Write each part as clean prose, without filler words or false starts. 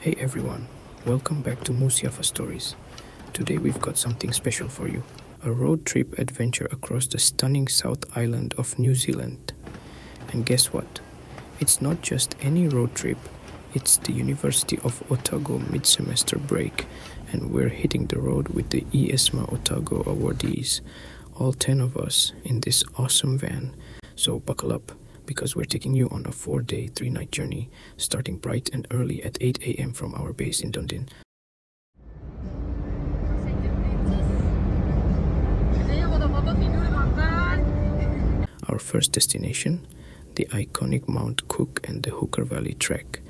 Hey everyone, welcome back to Musyaffa Stories. Today we've got something special for you. A road trip adventure across the stunning South Island of New Zealand. And guess what? It's not just any road trip, it's the University of Otago mid-semester break, and we're hitting the road with the IISMA Otago awardees, all 10 of us in this awesome van. So buckle up, because we're taking you on a 4-day, 3-night journey, starting bright and early at 8 a.m. from our base in Dunedin. Our first destination, the iconic Mount Cook and the Hooker Valley Trek.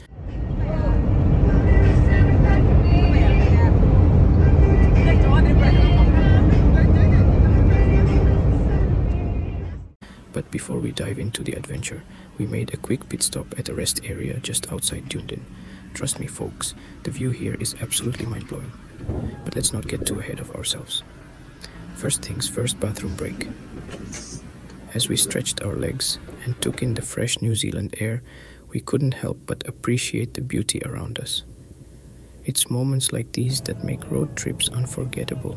But before we dive into the adventure, we made a quick pit stop at a rest area just outside Dunedin. Trust me folks, the view here is absolutely mind-blowing. But let's not get too ahead of ourselves. First things first, bathroom break. As we stretched our legs and took in the fresh New Zealand air, we couldn't help but appreciate the beauty around us. It's moments like these that make road trips unforgettable.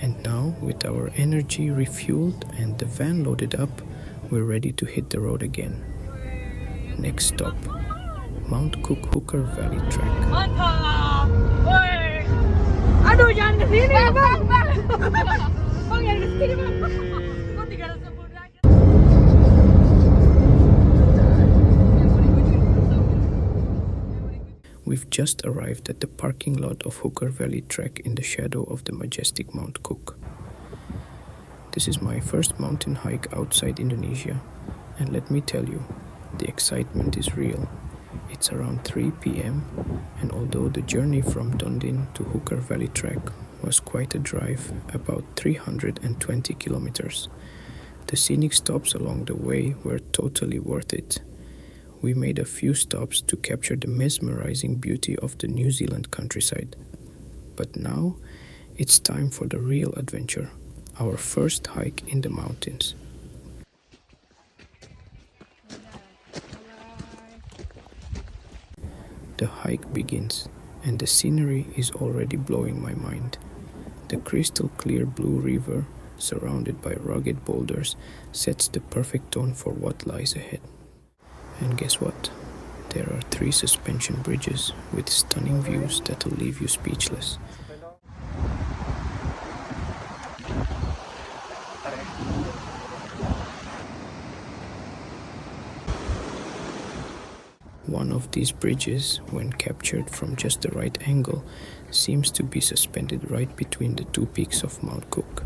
And now, with our energy refueled and the van loaded up, we're ready to hit the road again. Next stop, Mount Cook Hooker Valley Trek. Aduh, jangan ke sini, Bang. Bang, jangan ke sini, Bang. Kok 310 derajat? We've just arrived at the parking lot of Hooker Valley Trek in the shadow of the majestic Mount Cook. This is my first mountain hike outside Indonesia, and let me tell you, the excitement is real. It's around 3 p.m, and although the journey from Dunedin to Hooker Valley Trek was quite a drive, about 320 kilometers, the scenic stops along the way were totally worth it. We made a few stops to capture the mesmerizing beauty of the New Zealand countryside. But now, it's time for the real adventure, our first hike in the mountains. The hike begins, and the scenery is already blowing my mind. The crystal clear blue river, surrounded by rugged boulders, sets the perfect tone for what lies ahead. And guess what? There are 3 suspension bridges with stunning views that'll leave you speechless. One of these bridges, when captured from just the right angle, seems to be suspended right between the 2 peaks of Mount Cook.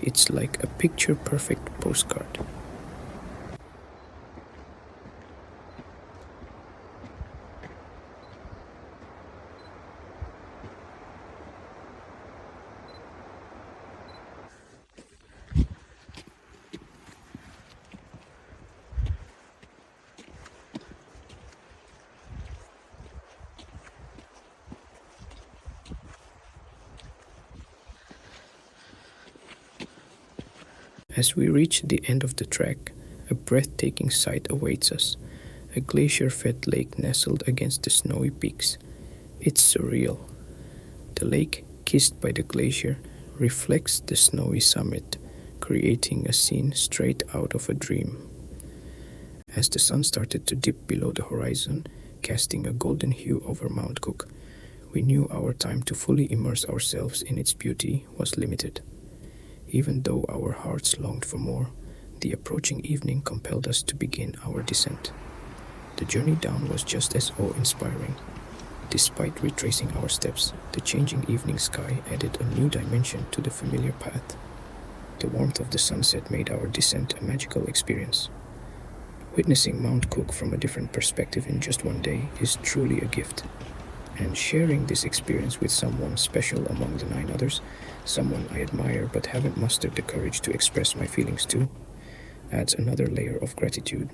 It's like a picture-perfect postcard. As we reach the end of the trek, a breathtaking sight awaits us. A glacier-fed lake nestled against the snowy peaks. It's surreal. The lake, kissed by the glacier, reflects the snowy summit, creating a scene straight out of a dream. As the sun started to dip below the horizon, casting a golden hue over Mount Cook, we knew our time to fully immerse ourselves in its beauty was limited. Even though our hearts longed for more, the approaching evening compelled us to begin our descent. The journey down was just as awe-inspiring. Despite retracing our steps, the changing evening sky added a new dimension to the familiar path. The warmth of the sunset made our descent a magical experience. Witnessing Mount Cook from a different perspective in just one day is truly a gift. And sharing this experience with someone special among the 9 others, someone I admire but haven't mustered the courage to express my feelings to, adds another layer of gratitude.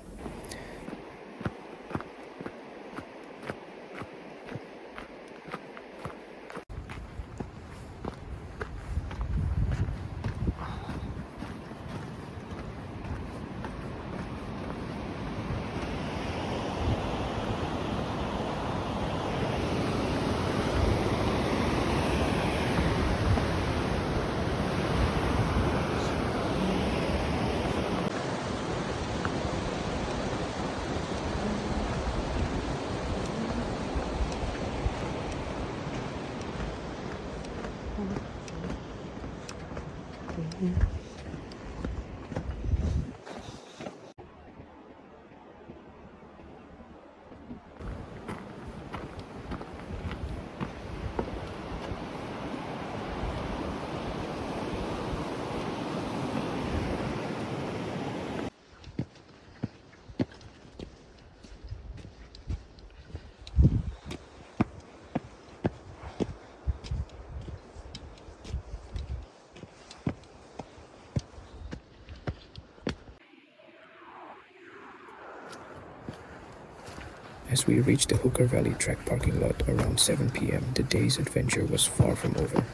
As we reached the Hooker Valley track parking lot around 7 p.m., the day's adventure was far from over.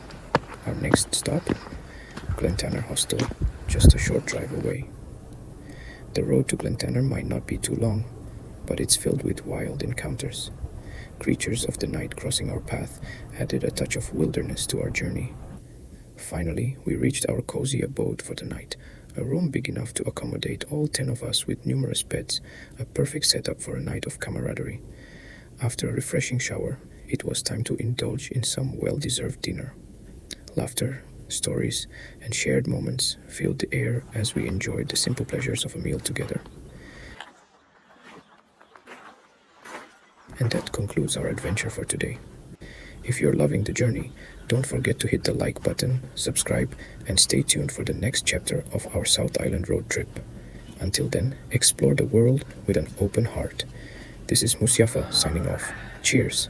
Our next stop? Glentanner Hostel, just a short drive away. The road to Glentanner might not be too long, but it's filled with wild encounters. Creatures of the night crossing our path added a touch of wilderness to our journey. Finally, we reached our cozy abode for the night, a room big enough to accommodate all 10 of us with numerous beds, a perfect setup for a night of camaraderie. After a refreshing shower, it was time to indulge in some well-deserved dinner. Laughter, stories, and shared moments filled the air as we enjoyed the simple pleasures of a meal together. And that concludes our adventure for today. If you're loving the journey, don't forget to hit the like button, subscribe, and stay tuned for the next chapter of our South Island road trip. Until then, explore the world with an open heart. This is Musyaffa signing off. Cheers!